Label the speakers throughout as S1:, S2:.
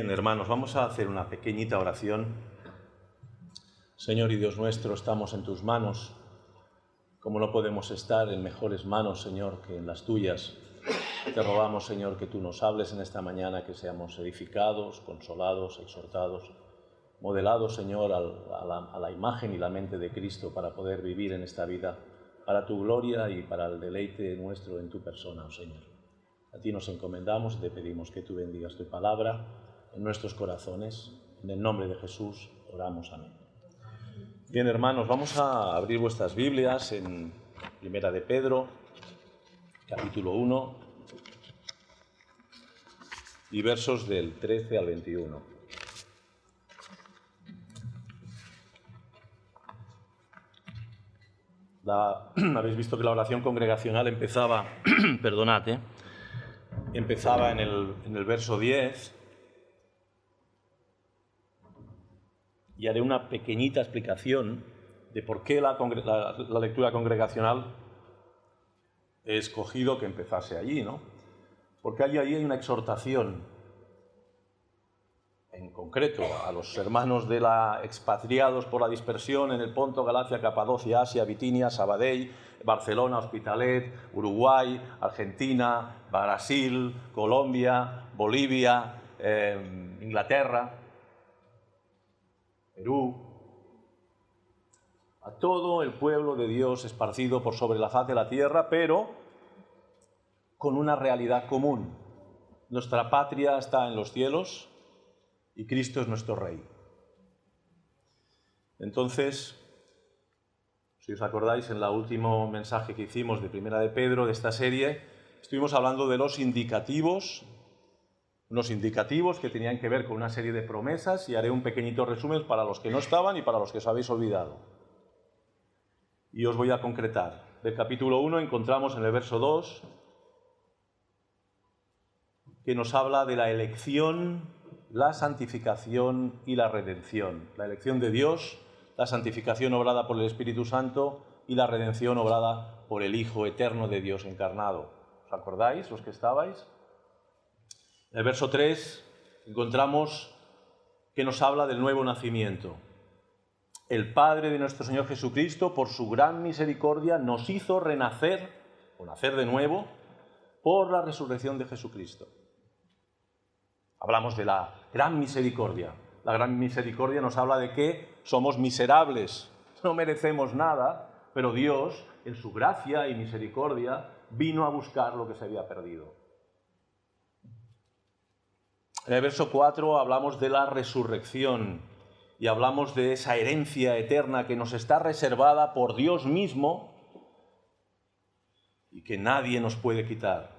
S1: Bien, hermanos, vamos a hacer una pequeñita oración. Señor y Dios nuestro, estamos en tus manos. Como no podemos estar en mejores manos, Señor, que en las tuyas, te rogamos, Señor, que tú nos hables en esta mañana, que seamos edificados, consolados, exhortados, modelados, Señor, a la imagen y la mente de Cristo para poder vivir en esta vida, para tu gloria y para el deleite nuestro en tu persona, oh Señor. A ti nos encomendamos y te pedimos que tú bendigas tu palabra en nuestros corazones. En el nombre de Jesús oramos. Amén. Bien, hermanos, vamos a abrir vuestras Biblias en Primera de Pedro, capítulo 1, y versos del 13 al 21. Habéis visto que la oración congregacional empezaba, empezaba en el verso 10, y haré una pequeñita explicación de por qué la lectura congregacional he escogido que empezase allí, ¿no? Porque allí hay una exhortación, en concreto, a los hermanos expatriados por la dispersión en el Ponto, Galacia, Capadocia, Asia, Bitinia, Sabadell, Barcelona, Hospitalet, Uruguay, Argentina, Brasil, Colombia, Bolivia, Inglaterra, Perú, a todo el pueblo de Dios esparcido por sobre la faz de la tierra, pero con una realidad común. Nuestra patria está en los cielos y Cristo es nuestro Rey. Entonces, si os acordáis, en el último mensaje que hicimos de Primera de Pedro, de esta serie, estuvimos hablando de los indicativos, unos indicativos que tenían que ver con una serie de promesas, y haré un pequeñito resumen para los que no estaban y para los que os habéis olvidado. Y os voy a concretar. Del capítulo 1 encontramos en el verso 2 que nos habla de la elección, la santificación y la redención. La elección de Dios, la santificación obrada por el Espíritu Santo y la redención obrada por el Hijo eterno de Dios encarnado. ¿Os acordáis, los que estabais? En el verso 3 encontramos que nos habla del nuevo nacimiento. El Padre de nuestro Señor Jesucristo, por su gran misericordia, nos hizo renacer, o nacer de nuevo, por la resurrección de Jesucristo. Hablamos de la gran misericordia. La gran misericordia nos habla de que somos miserables, no merecemos nada, pero Dios, en su gracia y misericordia, vino a buscar lo que se había perdido. En el verso 4 hablamos de la resurrección y hablamos de esa herencia eterna que nos está reservada por Dios mismo y que nadie nos puede quitar.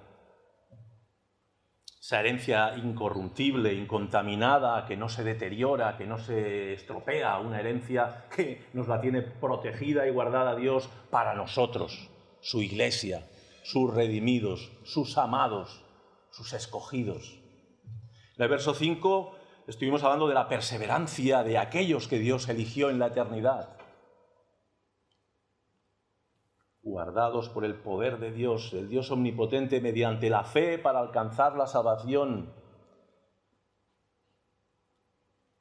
S1: Esa herencia incorruptible, incontaminada, que no se deteriora, que no se estropea, una herencia que nos la tiene protegida y guardada Dios para nosotros, su iglesia, sus redimidos, sus amados, sus escogidos. En el verso 5 estuvimos hablando de la perseverancia de aquellos que Dios eligió en la eternidad, guardados por el poder de Dios, el Dios omnipotente, mediante la fe para alcanzar la salvación.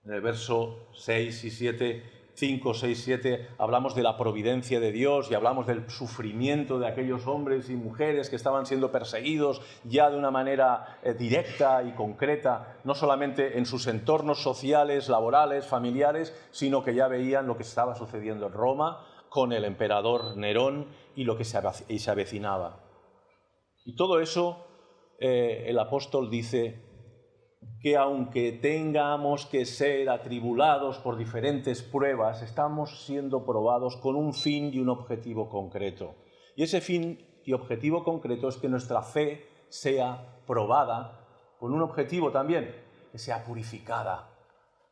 S1: En el verso 6 y 7, 5, 6, 7, hablamos de la providencia de Dios y hablamos del sufrimiento de aquellos hombres y mujeres que estaban siendo perseguidos ya de una manera directa y concreta, no solamente en sus entornos sociales, laborales, familiares, sino que ya veían lo que estaba sucediendo en Roma con el emperador Nerón y lo que se avecinaba. Y todo eso, el apóstol dice que aunque tengamos que ser atribulados por diferentes pruebas, estamos siendo probados con un fin y un objetivo concreto. Y ese fin y objetivo concreto es que nuestra fe sea probada con un objetivo también, que sea purificada.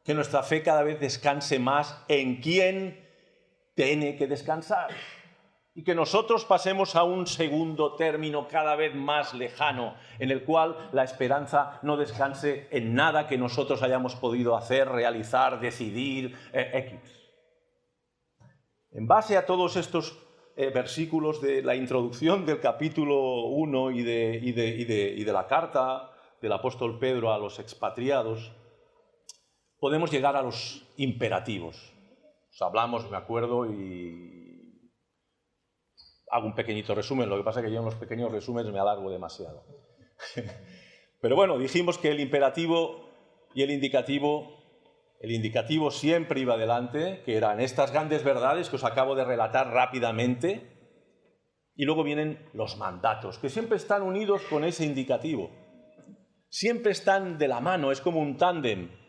S1: Que nuestra fe cada vez descanse más en quien tiene que descansar. Y que nosotros pasemos a un segundo término cada vez más lejano, en el cual la esperanza no descanse en nada que nosotros hayamos podido hacer, realizar, decidir, X. En base a todos estos versículos de la introducción del capítulo 1 y de la carta del apóstol Pedro a los expatriados, podemos llegar a los imperativos. Os hablamos, me acuerdo, y hago un pequeño resumen. Lo que pasa es que yo en los pequeños resúmenes me alargo demasiado. Pero bueno, dijimos que el imperativo y el indicativo siempre iba adelante, que eran estas grandes verdades que os acabo de relatar rápidamente, y luego vienen los mandatos, que siempre están unidos con ese indicativo. Siempre están de la mano, es como un tándem.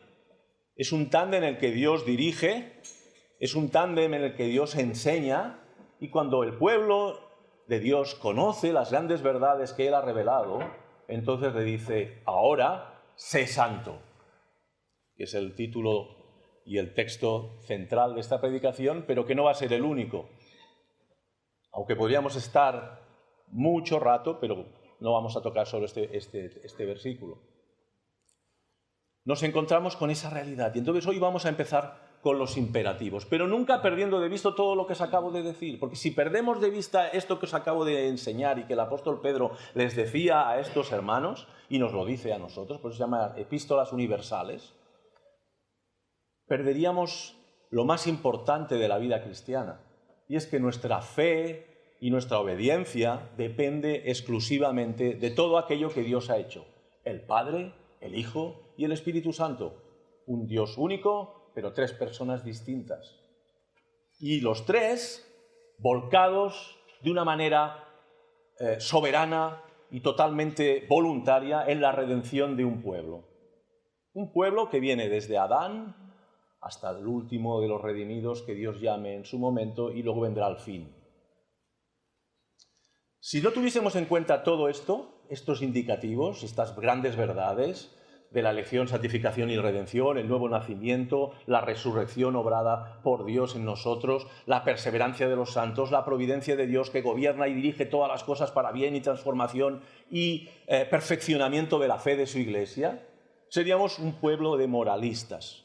S1: Es un tándem en el que Dios dirige, es un tándem en el que Dios enseña, y cuando el pueblo de Dios conoce las grandes verdades que Él ha revelado, entonces le dice, ahora, sé santo, que es el título y el texto central de esta predicación, pero que no va a ser el único. Aunque podríamos estar mucho rato, pero no vamos a tocar solo este versículo. Nos encontramos con esa realidad, y entonces hoy vamos a empezar con los imperativos, pero nunca perdiendo de vista todo lo que os acabo de decir, porque si perdemos de vista esto que os acabo de enseñar y que el apóstol Pedro les decía a estos hermanos, y nos lo dice a nosotros, por eso se llama epístolas universales, perderíamos lo más importante de la vida cristiana, y es que nuestra fe y nuestra obediencia depende exclusivamente de todo aquello que Dios ha hecho, el Padre, el Hijo y el Espíritu Santo, un Dios único, pero tres personas distintas. Y los tres volcados de una manera soberana y totalmente voluntaria en la redención de un pueblo. Un pueblo que viene desde Adán hasta el último de los redimidos que Dios llame en su momento, y luego vendrá el fin. Si no tuviésemos en cuenta todo esto, estos indicativos, estas grandes verdades de la elección, santificación y redención, el nuevo nacimiento, la resurrección obrada por Dios en nosotros, la perseverancia de los santos, la providencia de Dios que gobierna y dirige todas las cosas para bien y transformación y perfeccionamiento de la fe de su Iglesia, seríamos un pueblo de moralistas.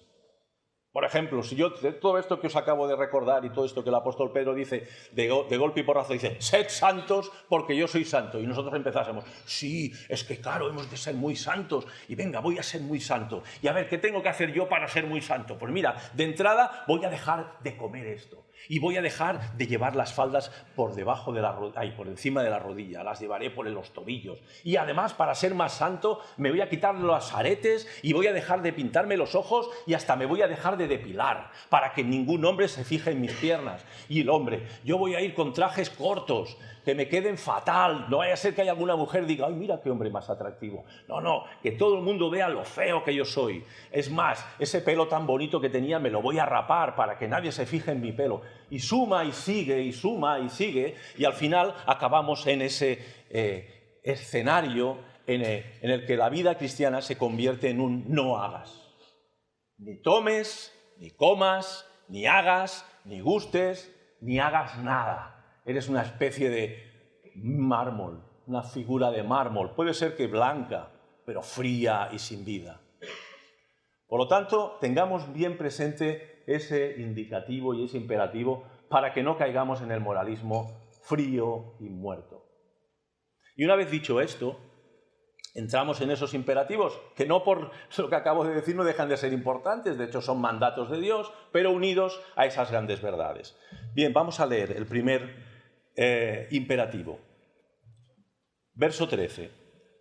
S1: Por ejemplo, si yo todo esto que os acabo de recordar y todo esto que el apóstol Pedro dice de golpe y porrazo, dice, sed santos porque yo soy santo, y nosotros empezásemos, sí, es que claro, hemos de ser muy santos, y venga, voy a ser muy santo, y a ver, ¿qué tengo que hacer yo para ser muy santo? Pues mira, de entrada voy a dejar de comer esto, y voy a dejar de llevar las faldas por debajo de por encima de la rodilla, las llevaré por los tobillos, y además para ser más santo me voy a quitar los aretes y voy a dejar de pintarme los ojos y hasta me voy a dejar de depilar para que ningún hombre se fije en mis piernas. Y el hombre, yo voy a ir con trajes cortos que me queden fatal, no vaya a ser que haya alguna mujer que diga, ay, mira qué hombre más atractivo. No, que todo el mundo vea lo feo que yo soy. Es más, ese pelo tan bonito que tenía me lo voy a rapar para que nadie se fije en mi pelo. Y suma y sigue, y suma y sigue, y al final acabamos en ese escenario en el que la vida cristiana se convierte en un no hagas. Ni tomes, ni comas, ni hagas, ni gustes, ni hagas nada. Eres una especie de mármol, una figura de mármol. Puede ser que blanca, pero fría y sin vida. Por lo tanto, tengamos bien presente ese indicativo y ese imperativo para que no caigamos en el moralismo frío y muerto. Y una vez dicho esto, entramos en esos imperativos, que no por lo que acabo de decir no dejan de ser importantes, de hecho son mandatos de Dios, pero unidos a esas grandes verdades. Bien, vamos a leer el primer imperativo. Verso 13.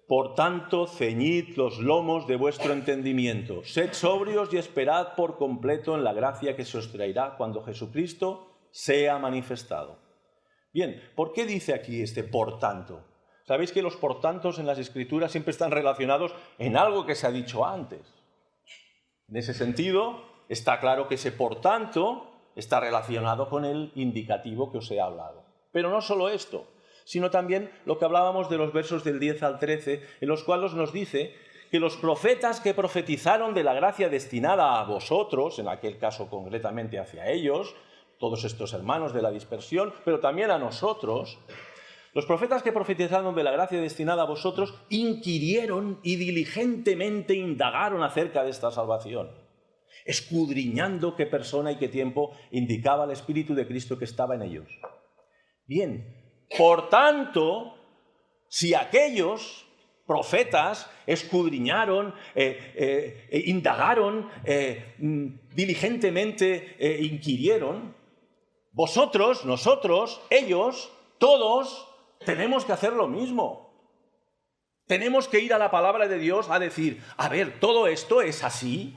S1: Por tanto, ceñid los lomos de vuestro entendimiento, sed sobrios y esperad por completo en la gracia que se os traerá cuando Jesucristo sea manifestado. Bien, ¿por qué dice aquí este por tanto? Sabéis que los por tantos en las Escrituras siempre están relacionados en algo que se ha dicho antes. En ese sentido, está claro que ese por tanto está relacionado con el indicativo que os he hablado. Pero no solo esto, sino también lo que hablábamos de los versos del 10 al 13, en los cuales nos dice que los profetas que profetizaron de la gracia destinada a vosotros, en aquel caso concretamente hacia ellos, todos estos hermanos de la dispersión, pero también a nosotros, los profetas que profetizaron de la gracia destinada a vosotros inquirieron y diligentemente indagaron acerca de esta salvación, escudriñando qué persona y qué tiempo indicaba el Espíritu de Cristo que estaba en ellos. Bien, por tanto, si aquellos profetas escudriñaron, indagaron, diligentemente inquirieron. Vosotros, nosotros, ellos, todos tenemos que hacer lo mismo. Tenemos que ir a la palabra de Dios a decir, a ver, ¿todo esto es así?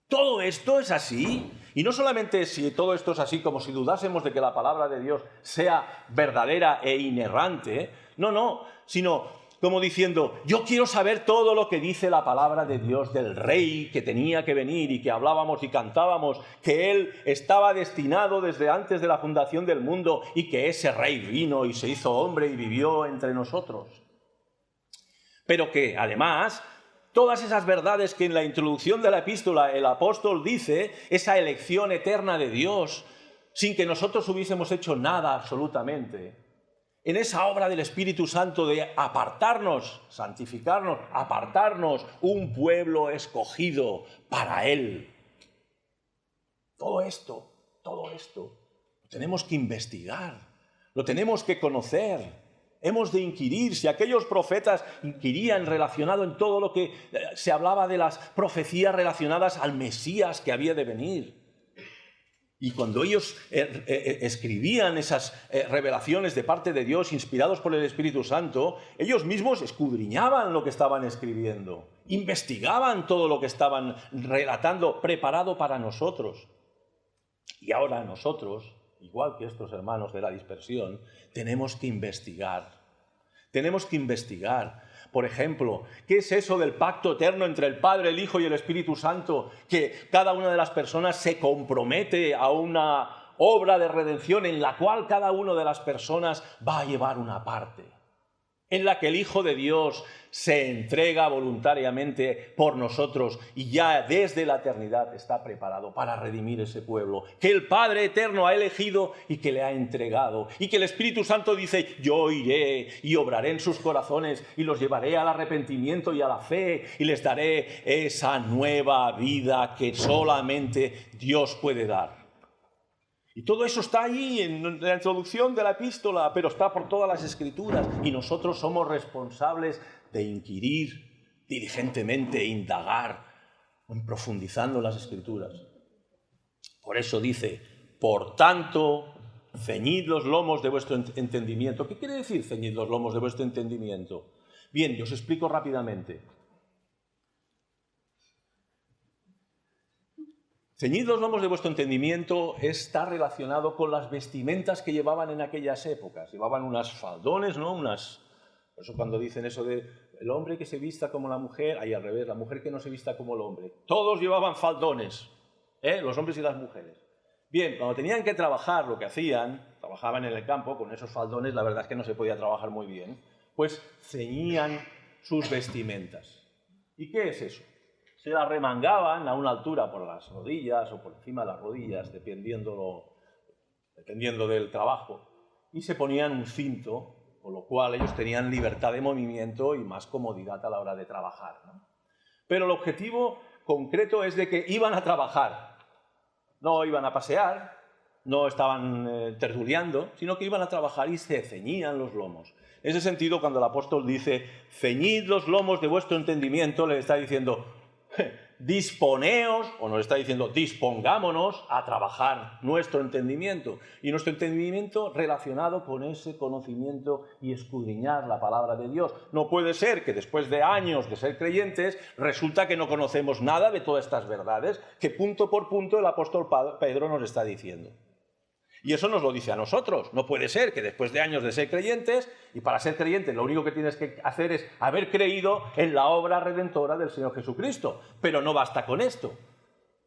S1: ¿Todo esto es así? Y no solamente si todo esto es así, como si dudásemos de que la palabra de Dios sea verdadera e inerrante, no, sino como diciendo, yo quiero saber todo lo que dice la palabra de Dios del rey que tenía que venir y que hablábamos y cantábamos, que él estaba destinado desde antes de la fundación del mundo y que ese rey vino y se hizo hombre y vivió entre nosotros. Pero que además, todas esas verdades que en la introducción de la epístola el apóstol dice, esa elección eterna de Dios, sin que nosotros hubiésemos hecho nada absolutamente, en esa obra del Espíritu Santo de apartarnos, santificarnos, apartarnos, un pueblo escogido para Él. Todo esto, lo tenemos que investigar, lo tenemos que conocer. Hemos de inquirir. Si aquellos profetas inquirían relacionado en todo lo que se hablaba de las profecías relacionadas al Mesías que había de venir. Y cuando ellos escribían esas revelaciones de parte de Dios, inspirados por el Espíritu Santo, ellos mismos escudriñaban lo que estaban escribiendo, investigaban todo lo que estaban relatando, preparado para nosotros. Y ahora nosotros, igual que estos hermanos de la dispersión, tenemos que investigar. Tenemos que investigar. Por ejemplo, ¿qué es eso del pacto eterno entre el Padre, el Hijo y el Espíritu Santo? Que cada una de las personas se compromete a una obra de redención en la cual cada una de las personas va a llevar una parte. En la que el Hijo de Dios se entrega voluntariamente por nosotros y ya desde la eternidad está preparado para redimir ese pueblo, que el Padre eterno ha elegido y que le ha entregado, y que el Espíritu Santo dice, yo iré y obraré en sus corazones y los llevaré al arrepentimiento y a la fe y les daré esa nueva vida que solamente Dios puede dar. Y todo eso está ahí en la introducción de la epístola, pero está por todas las Escrituras. Y nosotros somos responsables de inquirir diligentemente, indagar, profundizando en las Escrituras. Por eso dice, por tanto, ceñid los lomos de vuestro entendimiento. ¿Qué quiere decir ceñid los lomos de vuestro entendimiento? Bien, yo os explico rápidamente. Ceñid los lomos de vuestro entendimiento está relacionado con las vestimentas que llevaban en aquellas épocas. Llevaban unas faldones, ¿no? Por eso cuando dicen eso de el hombre que se vista como la mujer, ahí al revés, la mujer que no se vista como el hombre. Todos llevaban faldones, los hombres y las mujeres. Bien, cuando tenían que trabajar, lo que hacían, trabajaban en el campo, con esos faldones la verdad es que no se podía trabajar muy bien, pues ceñían sus vestimentas. ¿Y qué es eso? Se la remangaban a una altura por las rodillas o por encima de las rodillas, dependiendo del trabajo, y se ponían un cinto, con lo cual ellos tenían libertad de movimiento y más comodidad a la hora de trabajar, ¿no? Pero el objetivo concreto es de que iban a trabajar, no iban a pasear, no estaban tertuliando, sino que iban a trabajar y se ceñían los lomos. En ese sentido, cuando el apóstol dice, ceñid los lomos de vuestro entendimiento, le está diciendo, disponeos, o nos está diciendo dispongámonos a trabajar nuestro entendimiento, y nuestro entendimiento relacionado con ese conocimiento y escudriñar la palabra de Dios. No puede ser que después de años de ser creyentes resulta que no conocemos nada de todas estas verdades que punto por punto el apóstol Pedro nos está diciendo. Y eso nos lo dice a nosotros. No puede ser que después de años de ser creyentes, y para ser creyente lo único que tienes que hacer es haber creído en la obra redentora del Señor Jesucristo. Pero no basta con esto,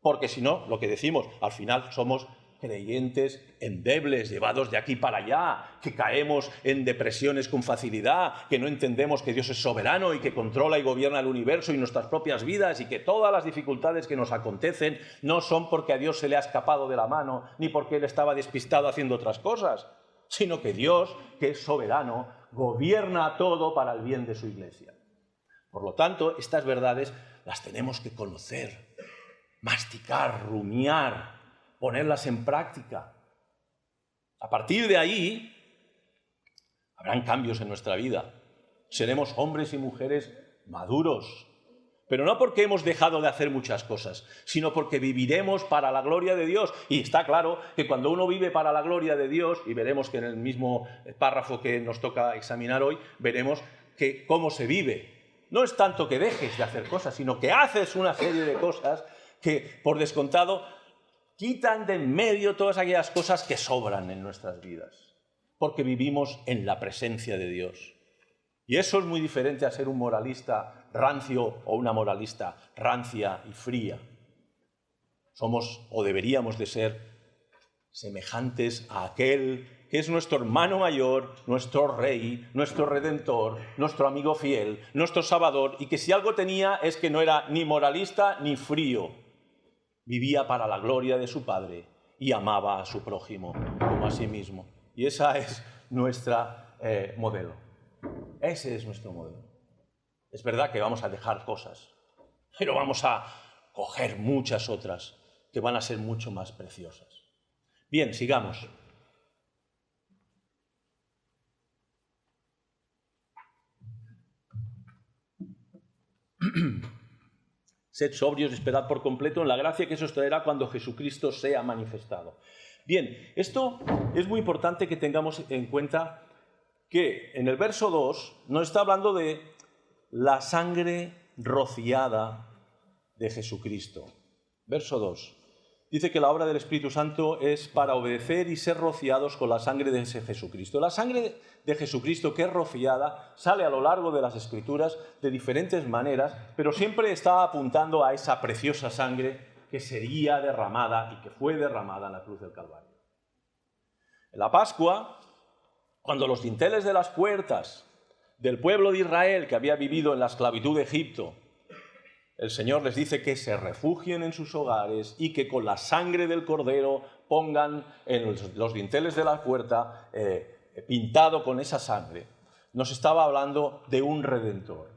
S1: porque si no, lo que decimos, al final somos creyentes endebles, llevados de aquí para allá, que caemos en depresiones con facilidad, que no entendemos que Dios es soberano y que controla y gobierna el universo y nuestras propias vidas, y que todas las dificultades que nos acontecen no son porque a Dios se le ha escapado de la mano, ni porque Él estaba despistado haciendo otras cosas, sino que Dios, que es soberano, gobierna todo para el bien de su iglesia. Por lo tanto, estas verdades las tenemos que conocer, masticar, rumiar, ponerlas en práctica. A partir de ahí, habrán cambios en nuestra vida. Seremos hombres y mujeres maduros. Pero no porque hemos dejado de hacer muchas cosas, sino porque viviremos para la gloria de Dios. Y está claro que cuando uno vive para la gloria de Dios, y veremos que en el mismo párrafo que nos toca examinar hoy, veremos que cómo se vive. No es tanto que dejes de hacer cosas, sino que haces una serie de cosas que, por descontado, quitan de en medio todas aquellas cosas que sobran en nuestras vidas. Porque vivimos en la presencia de Dios. Y eso es muy diferente a ser un moralista rancio o una moralista rancia y fría. Somos, o deberíamos de ser, semejantes a aquel que es nuestro hermano mayor, nuestro rey, nuestro redentor, nuestro amigo fiel, nuestro salvador, y que si algo tenía es que no era ni moralista ni frío. Vivía para la gloria de su Padre y amaba a su prójimo como a sí mismo. Y esa es nuestra modelo. Ese es nuestro modelo. Es verdad que vamos a dejar cosas, pero vamos a coger muchas otras que van a ser mucho más preciosas. Bien, sigamos. Sed sobrios y esperad por completo en la gracia que se os traerá cuando Jesucristo sea manifestado. Bien, esto es muy importante que tengamos en cuenta que en el verso 2 nos está hablando de la sangre rociada de Jesucristo. Verso 2. Dice que la obra del Espíritu Santo es para obedecer y ser rociados con la sangre de ese Jesucristo. La sangre de Jesucristo que es rociada sale a lo largo de las Escrituras de diferentes maneras, pero siempre está apuntando a esa preciosa sangre que sería derramada y que fue derramada en la cruz del Calvario. En la Pascua, cuando los dinteles de las puertas del pueblo de Israel que había vivido en la esclavitud de Egipto, el Señor les dice que se refugien en sus hogares y que con la sangre del Cordero pongan en los dinteles de la puerta pintado con esa sangre. Nos estaba hablando de un Redentor.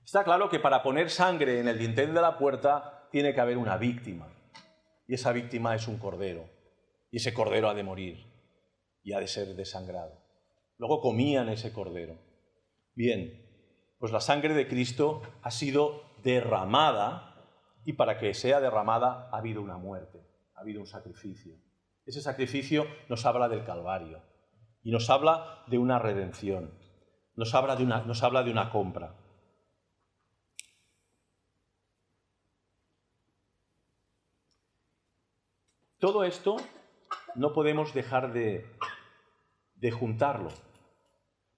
S1: Está claro que para poner sangre en el dintel de la puerta tiene que haber una víctima. Y esa víctima es un cordero. Y ese cordero ha de morir. Y ha de ser desangrado. Luego comían ese cordero. Bien, pues la sangre de Cristo ha sido derramada, y para que sea derramada ha habido una muerte, ha habido un sacrificio. Ese sacrificio nos habla del Calvario y nos habla de una redención, nos habla de una compra. Todo esto no podemos dejar de juntarlo,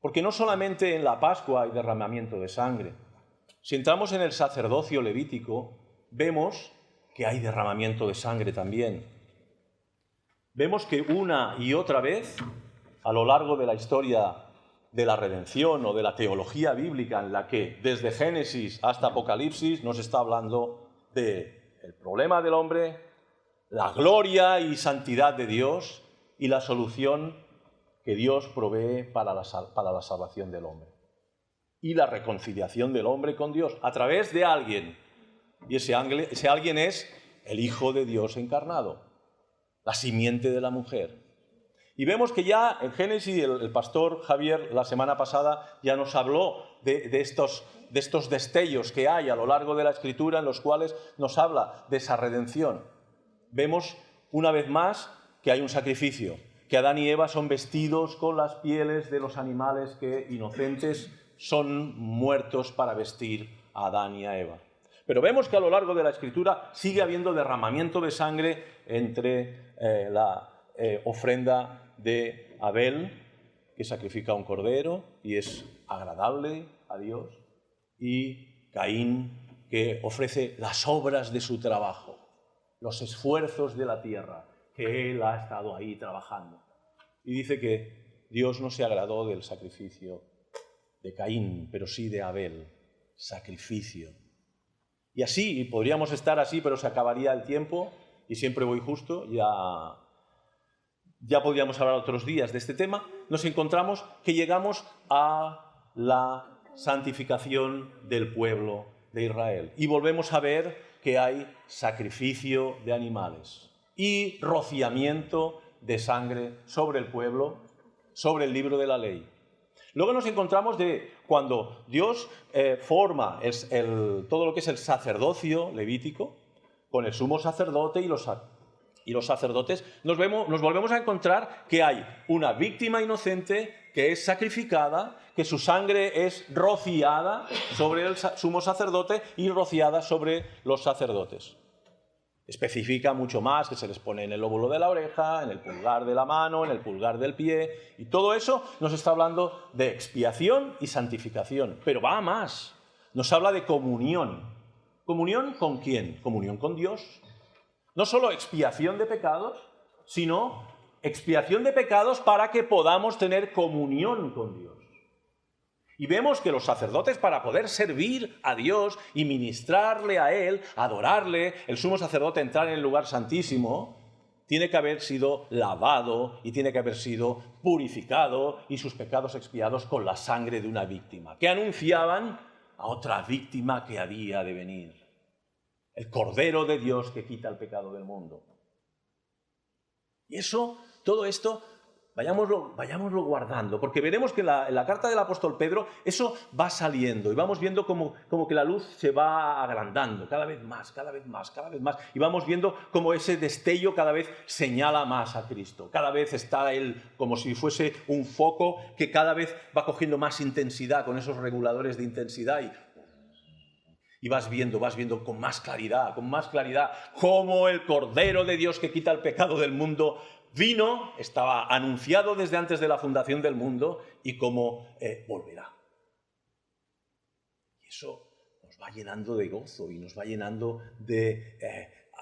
S1: porque no solamente en la Pascua hay derramamiento de sangre. Si entramos en el sacerdocio levítico, vemos que hay derramamiento de sangre también. Vemos que una y otra vez, a lo largo de la historia de la redención o de la teología bíblica, en la que desde Génesis hasta Apocalipsis nos está hablando del problema del hombre, la gloria y santidad de Dios y la solución que Dios provee para la salvación del hombre. Y la reconciliación del hombre con Dios a través de alguien. Y ese alguien es el Hijo de Dios encarnado, la simiente de la mujer. Y vemos que ya en Génesis el pastor Javier la semana pasada ya nos habló de estos destellos que hay a lo largo de la Escritura en los cuales nos habla de esa redención. Vemos una vez más que hay un sacrificio, que Adán y Eva son vestidos con las pieles de los animales que inocentes son muertos para vestir a Adán y a Eva. Pero vemos que a lo largo de la Escritura sigue habiendo derramamiento de sangre entre la ofrenda de Abel, que sacrifica un cordero y es agradable a Dios, y Caín, que ofrece las obras de su trabajo, los esfuerzos de la tierra, que él ha estado ahí trabajando. Y dice que Dios no se agradó del sacrificio de Caín, pero sí de Abel, sacrificio. Y así, podríamos estar así, pero se acabaría el tiempo, y siempre voy justo, ya podríamos hablar otros días de este tema. Nos encontramos que llegamos a la santificación del pueblo de Israel. Y volvemos a ver que hay sacrificio de animales y rociamiento de sangre sobre el pueblo, sobre el libro de la ley. Luego nos encontramos de cuando Dios forma todo lo que es el sacerdocio levítico, con el sumo sacerdote y los sacerdotes, nos volvemos a encontrar que hay una víctima inocente que es sacrificada, que su sangre es rociada sobre el sumo sacerdote y rociada sobre los sacerdotes. Especifica mucho más, que se les pone en el lóbulo de la oreja, en el pulgar de la mano, en el pulgar del pie, y todo eso nos está hablando de expiación y santificación, pero va a más, nos habla de comunión. ¿Comunión con quién? Comunión con Dios. No solo expiación de pecados, sino expiación de pecados para que podamos tener comunión con Dios. Y vemos que los sacerdotes, para poder servir a Dios y ministrarle a Él, adorarle, el sumo sacerdote entrar en el lugar santísimo, tiene que haber sido lavado y tiene que haber sido purificado y sus pecados expiados con la sangre de una víctima, que anunciaban a otra víctima que había de venir. El Cordero de Dios que quita el pecado del mundo. Y eso, todo esto, vayámoslo guardando, porque veremos que en la carta del apóstol Pedro eso va saliendo y vamos viendo como que la luz se va agrandando cada vez más, y vamos viendo como ese destello cada vez señala más a Cristo. Cada vez está Él como si fuese un foco que cada vez va cogiendo más intensidad con esos reguladores de intensidad y vas viendo con más claridad cómo el Cordero de Dios que quita el pecado del mundo vino, estaba anunciado desde antes de la fundación del mundo y cómo volverá. Y eso nos va llenando de gozo y nos va llenando de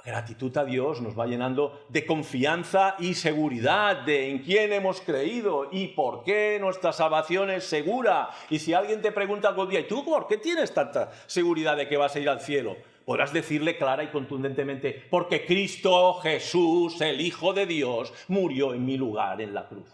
S1: gratitud a Dios, nos va llenando de confianza y seguridad de en quién hemos creído y por qué nuestra salvación es segura. Y si alguien te pregunta algún día, ¿y tú por qué tienes tanta seguridad de que vas a ir al cielo? Podrás decirle clara y contundentemente, porque Cristo Jesús, el Hijo de Dios, murió en mi lugar en la cruz.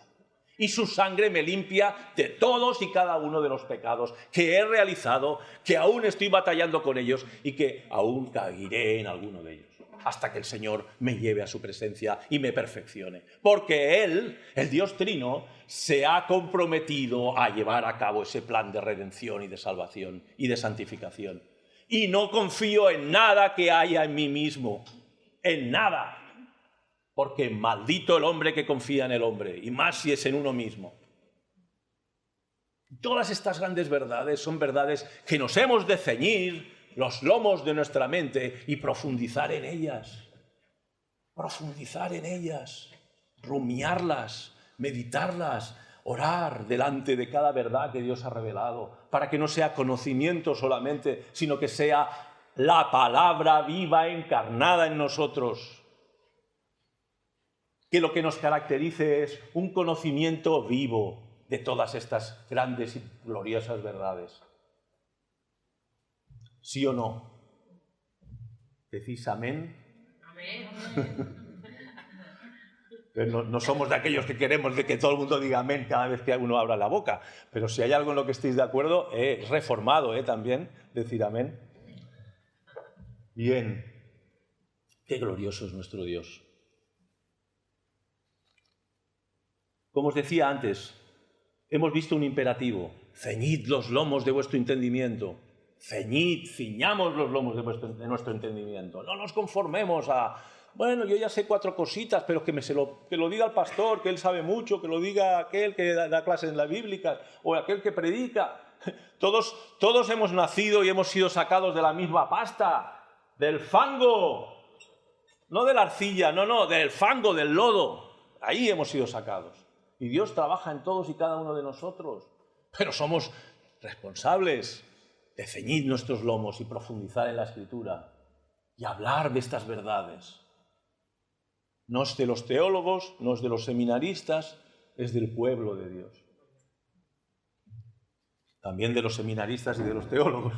S1: Y su sangre me limpia de todos y cada uno de los pecados que he realizado, que aún estoy batallando con ellos y que aún caeré en alguno de ellos, hasta que el Señor me lleve a su presencia y me perfeccione. Porque Él, el Dios Trino, se ha comprometido a llevar a cabo ese plan de redención y de salvación y de santificación. Y no confío en nada que haya en mí mismo, en nada. Porque maldito el hombre que confía en el hombre, y más si es en uno mismo. Todas estas grandes verdades son verdades que nos hemos de ceñir los lomos de nuestra mente y profundizar en ellas, rumiarlas, meditarlas, orar delante de cada verdad que Dios ha revelado, para que no sea conocimiento solamente, sino que sea la palabra viva encarnada en nosotros. Que lo que nos caracterice es un conocimiento vivo de todas estas grandes y gloriosas verdades. ¿Sí o no? ¿Decís amén?
S2: Amén.
S1: No somos de aquellos que queremos de que todo el mundo diga amén cada vez que uno abra la boca, pero si hay algo en lo que estéis de acuerdo, es reformado también decir amén. Bien, qué glorioso es nuestro Dios. Como os decía antes, hemos visto un imperativo: ceñid los lomos de vuestro entendimiento. Ciñamos los lomos de nuestro entendimiento. No nos conformemos a, bueno, yo ya sé 4 cositas, pero que lo diga el pastor, que él sabe mucho, que lo diga aquel que da clases en la bíblica o aquel que predica. Todos hemos nacido y hemos sido sacados de la misma pasta, del fango, no de la arcilla, no, del fango, del lodo. Ahí hemos sido sacados. Y Dios trabaja en todos y cada uno de nosotros. Pero somos responsables de ceñir nuestros lomos y profundizar en la Escritura y hablar de estas verdades. No es de los teólogos, no es de los seminaristas, es del pueblo de Dios. También de los seminaristas y de los teólogos.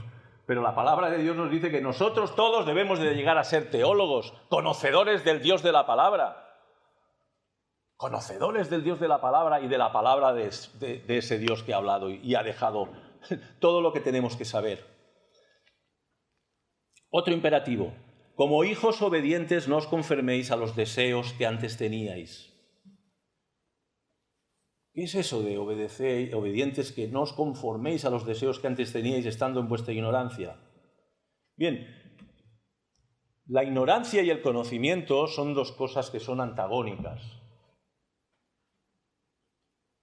S1: Pero la palabra de Dios nos dice que nosotros todos debemos de llegar a ser teólogos, conocedores del Dios de la palabra. Conocedores del Dios de la palabra y de la palabra de ese Dios que ha hablado y ha dejado todo lo que tenemos que saber. Otro imperativo: como hijos obedientes no os conforméis a los deseos que antes teníais. ¿Qué es eso de obedecer, obedientes, que no os conforméis a los deseos que antes teníais estando en vuestra ignorancia? Bien, la ignorancia y el conocimiento son dos cosas que son antagónicas.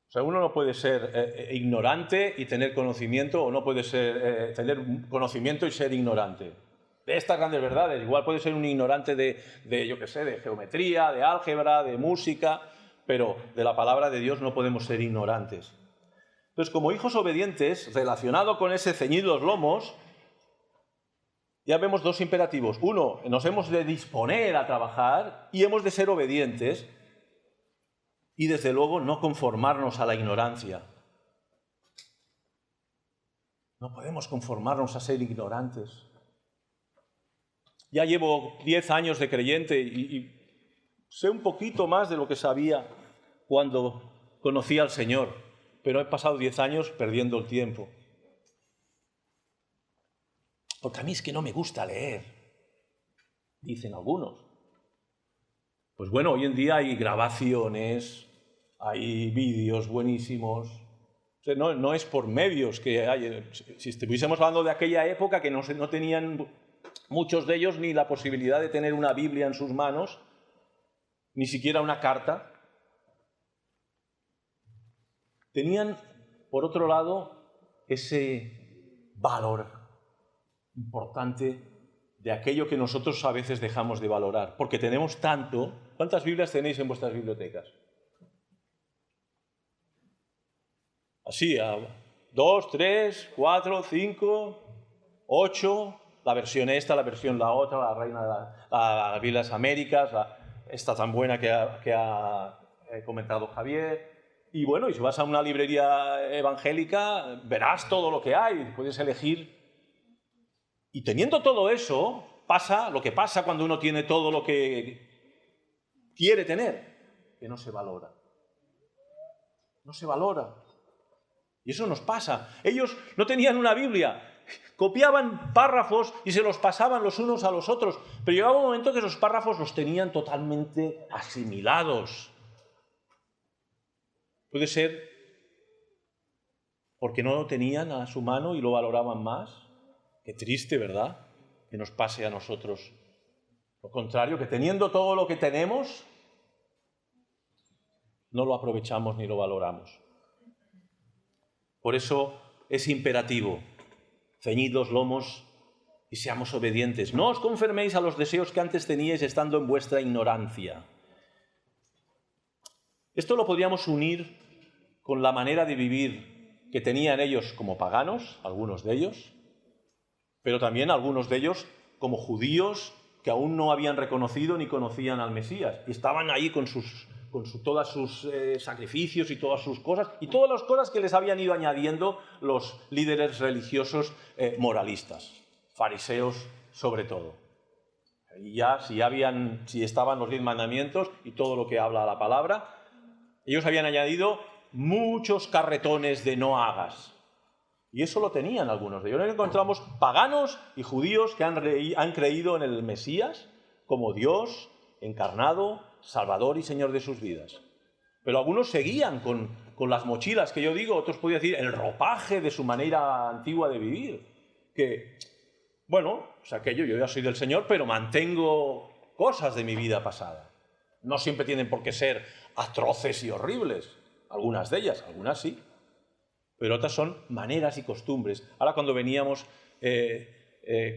S1: O sea, uno no puede ser ignorante y tener conocimiento, o no puede ser, tener conocimiento y ser ignorante. De estas grandes verdades, igual puede ser un ignorante yo qué sé, de geometría, de álgebra, de música, pero de la palabra de Dios no podemos ser ignorantes. Entonces, como hijos obedientes, relacionado con ese ceñid los lomos, ya vemos dos imperativos. Uno, nos hemos de disponer a trabajar y hemos de ser obedientes y, desde luego, no conformarnos a la ignorancia. No podemos conformarnos a ser ignorantes. Ya llevo 10 años de creyente y sé un poquito más de lo que sabía cuando conocí al Señor, pero he pasado 10 años perdiendo el tiempo. Porque a mí es que no me gusta leer, dicen algunos. Pues bueno, hoy en día hay grabaciones, hay vídeos buenísimos. O sea, no es por medios que hay. Si estuviésemos hablando de aquella época que no tenían muchos de ellos ni la posibilidad de tener una Biblia en sus manos, ni siquiera una carta. Tenían, por otro lado, ese valor importante de aquello que nosotros a veces dejamos de valorar, porque tenemos tanto. ¿Cuántas Biblias tenéis en vuestras bibliotecas? Así, 2, 3, 4, 5, 8, la versión esta, la versión la otra, la Reina de las Biblias Américas, esta tan buena que ha comentado Javier. Y bueno, y si vas a una librería evangélica, verás todo lo que hay, puedes elegir. Y teniendo todo eso, pasa lo que pasa cuando uno tiene todo lo que quiere tener, que no se valora. No se valora. Y eso nos pasa. Ellos no tenían una Biblia, copiaban párrafos y se los pasaban los unos a los otros, pero llegaba un momento que esos párrafos los tenían totalmente asimilados. Puede ser porque no lo tenían a su mano y lo valoraban más. Qué triste, ¿verdad?, que nos pase a nosotros lo contrario, que teniendo todo lo que tenemos, no lo aprovechamos ni lo valoramos. Por eso es imperativo: ceñid los lomos y seamos obedientes. No os conforméis a los deseos que antes teníais estando en vuestra ignorancia. Esto lo podríamos unir con la manera de vivir que tenían ellos como paganos, algunos de ellos, pero también algunos de ellos como judíos que aún no habían reconocido ni conocían al Mesías. Y estaban ahí con todos sus sacrificios y todas sus cosas, y todas las cosas que les habían ido añadiendo los líderes religiosos moralistas, fariseos sobre todo. Y ya, si estaban los 10 mandamientos y todo lo que habla la palabra, ellos habían añadido muchos carretones de no hagas. Y eso lo tenían algunos de ellos. Encontramos paganos y judíos que han creído en el Mesías como Dios encarnado, Salvador y Señor de sus vidas. Pero algunos seguían con las mochilas, que yo digo, otros podían decir el ropaje de su manera antigua de vivir. Que, bueno, o sea, que yo ya soy del Señor, pero mantengo cosas de mi vida pasada. No siempre tienen por qué ser atroces y horribles. Algunas de ellas, algunas sí. Pero otras son maneras y costumbres. Ahora, cuando veníamos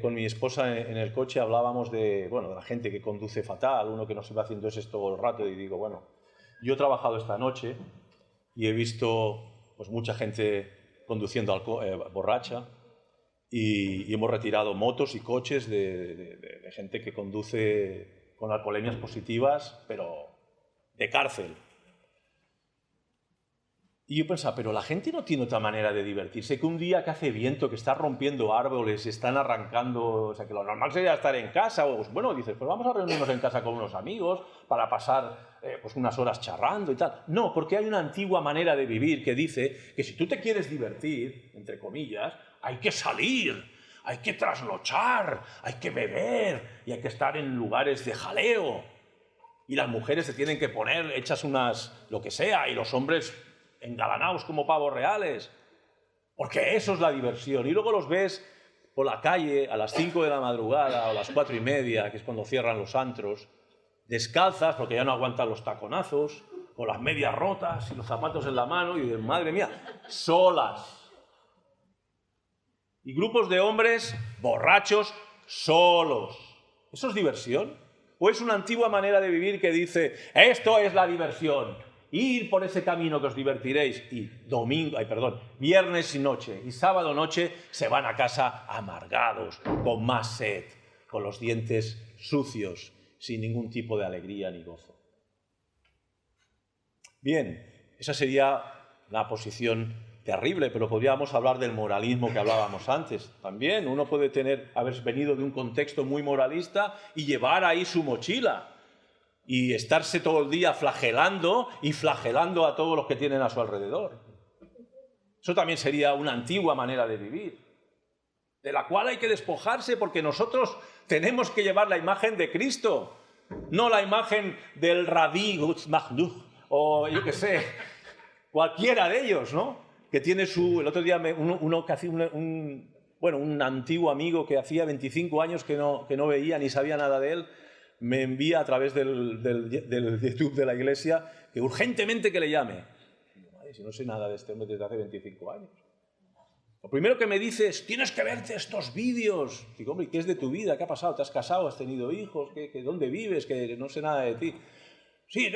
S1: con mi esposa en el coche, hablábamos de la gente que conduce fatal, uno que no se va haciendo eso todo el rato, y digo, bueno, yo he trabajado esta noche y he visto pues mucha gente conduciendo borracha, y hemos retirado motos y coches de gente que conduce con alcoholemias positivas, pero de cárcel. Y yo pensaba, pero la gente no tiene otra manera de divertirse que un día que hace viento, que está rompiendo árboles, están arrancando, o sea, que lo normal sería estar en casa, o bueno, dices, pues vamos a reunirnos en casa con unos amigos para pasar pues unas horas charrando y tal. No, porque hay una antigua manera de vivir que dice que si tú te quieres divertir, entre comillas, hay que salir, hay que trasnochar, hay que beber y hay que estar en lugares de jaleo. Y las mujeres se tienen que poner hechas unas, lo que sea, y los hombres engalanados como pavos reales, porque eso es la diversión. Y luego los ves por la calle a las 5 de la madrugada o a las 4:30, que es cuando cierran los antros, descalzas porque ya no aguantan los taconazos, con las medias rotas y los zapatos en la mano, y dices, madre mía, solas. Y grupos de hombres borrachos solos. ¿Eso es diversión? ¿O es una antigua manera de vivir que dice, esto es la diversión, ir por ese camino que os divertiréis, y viernes y noche y sábado noche se van a casa amargados, con más sed, con los dientes sucios, sin ningún tipo de alegría ni gozo? Bien, esa sería la posición terrible, pero podríamos hablar del moralismo que hablábamos antes. También uno puede haber venido de un contexto muy moralista y llevar ahí su mochila y estarse todo el día flagelando a todos los que tienen a su alrededor. Eso también sería una antigua manera de vivir, de la cual hay que despojarse, porque nosotros tenemos que llevar la imagen de Cristo, no la imagen del Rabí Gutzmachduch, o yo qué sé, cualquiera de ellos, ¿no? Que tiene el otro día uno que hacía un antiguo amigo que hacía 25 años que no veía ni sabía nada de él, me envía a través del YouTube de la iglesia que urgentemente que le llame. Y digo, madre, si no sé nada de este hombre desde hace 25 años. Lo primero que me dice es, tienes que verte estos vídeos. Digo, hombre, ¿qué es de tu vida? ¿Qué ha pasado? ¿Te has casado? ¿Has tenido hijos? ¿Dónde vives? Que no sé nada de ti. Sí,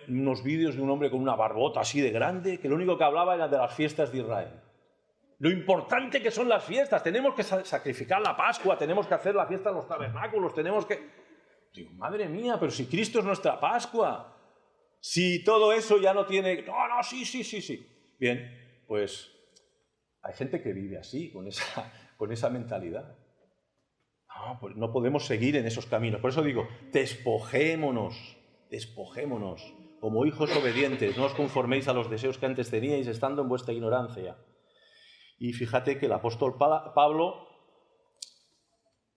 S1: unos vídeos de un hombre con una barbota así de grande, que lo único que hablaba era de las fiestas de Israel. Lo importante que son las fiestas, tenemos que sacrificar la Pascua, tenemos que hacer la fiesta de los tabernáculos, tenemos que... Digo, madre mía, pero si Cristo es nuestra Pascua, si todo eso ya no tiene... No, sí. Bien, pues hay gente que vive así, con esa mentalidad. No, pues no podemos seguir en esos caminos. Por eso digo, despojémonos como hijos obedientes, no os conforméis a los deseos que antes teníais estando en vuestra ignorancia. Y fíjate que el apóstol Pablo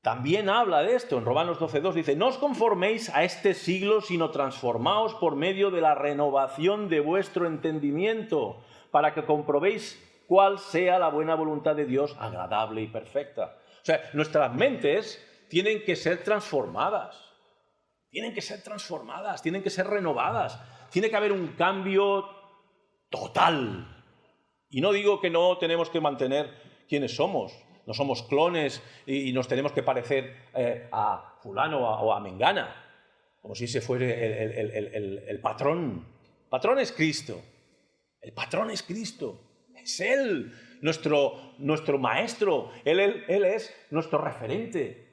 S1: también habla de esto. En Romanos 12:2 dice, no os conforméis a este siglo, sino transformaos por medio de la renovación de vuestro entendimiento, para que comprobéis cuál sea la buena voluntad de Dios, agradable y perfecta. O sea, nuestras mentes tienen que ser transformadas. Tienen que ser renovadas, tiene que haber un cambio total. Y no digo que no tenemos que mantener quienes somos, no somos clones y nos tenemos que parecer a fulano o a mengana, como si ese fuese el patrón. El patrón es Cristo, es Él, nuestro maestro, Él es nuestro referente.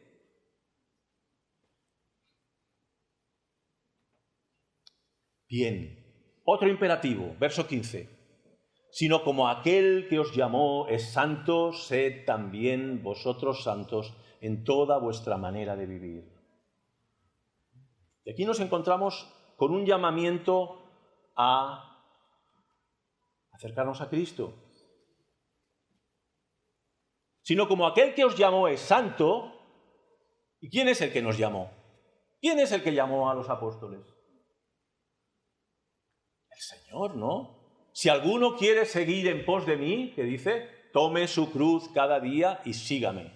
S1: Bien, otro imperativo, verso 15. Sino como aquel que os llamó es santo, sed también vosotros santos en toda vuestra manera de vivir. Y aquí nos encontramos con un llamamiento a acercarnos a Cristo. Sino como aquel que os llamó es santo. ¿Y quién es el que nos llamó? ¿Quién es el que llamó a los apóstoles? El Señor, ¿no? Si alguno quiere seguir en pos de mí, que dice, tome su cruz cada día y sígame.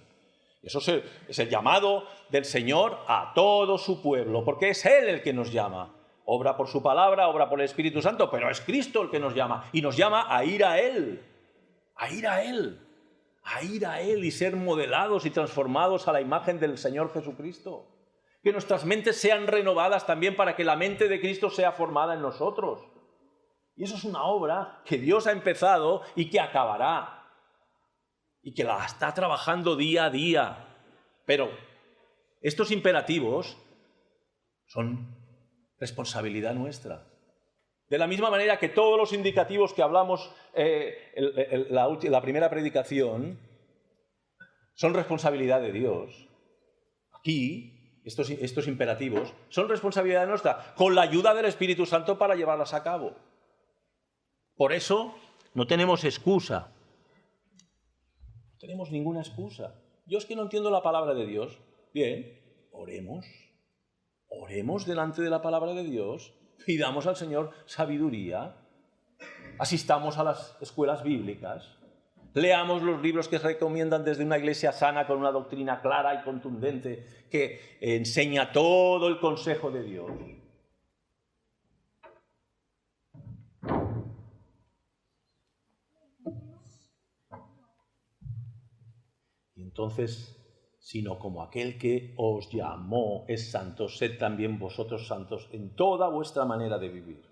S1: Eso es el llamado del Señor a todo su pueblo, porque es Él el que nos llama. Obra por su palabra, obra por el Espíritu Santo, pero es Cristo el que nos llama. Y nos llama a ir a Él, y ser modelados y transformados a la imagen del Señor Jesucristo. Que nuestras mentes sean renovadas también para que la mente de Cristo sea formada en nosotros. Y eso es una obra que Dios ha empezado y que acabará. Y que la está trabajando día a día. Pero estos imperativos son responsabilidad nuestra. De la misma manera que todos los indicativos que hablamos la primera predicación son responsabilidad de Dios. Aquí, estos imperativos son responsabilidad nuestra, con la ayuda del Espíritu Santo para llevarlas a cabo. Por eso no tenemos excusa. No tenemos ninguna excusa. Yo es que no entiendo la palabra de Dios. Bien, oremos. Oremos delante de la palabra de Dios. Pidamos al Señor sabiduría. Asistamos a las escuelas bíblicas. Leamos los libros que se recomiendan desde una iglesia sana con una doctrina clara y contundente que enseña todo el consejo de Dios. Y entonces, sino como aquel que os llamó es santo, sed también vosotros santos en toda vuestra manera de vivir.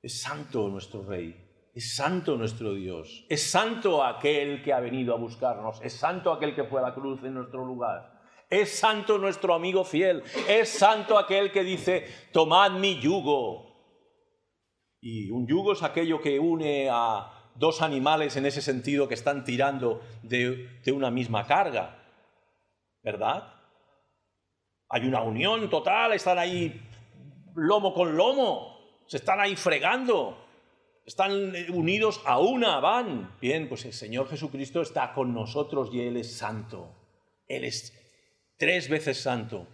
S1: Es santo nuestro Rey. Es santo nuestro Dios, es santo aquel que ha venido a buscarnos, es santo aquel que fue a la cruz en nuestro lugar, es santo nuestro amigo fiel, es santo aquel que dice, tomad mi yugo. Y un yugo es aquello que une a dos animales en ese sentido que están tirando de una misma carga, ¿verdad? Hay una unión total, están ahí lomo con lomo, se están ahí fregando. Están unidos a una, van. Bien, pues el Señor Jesucristo está con nosotros y Él es santo. Él es 3 veces santo.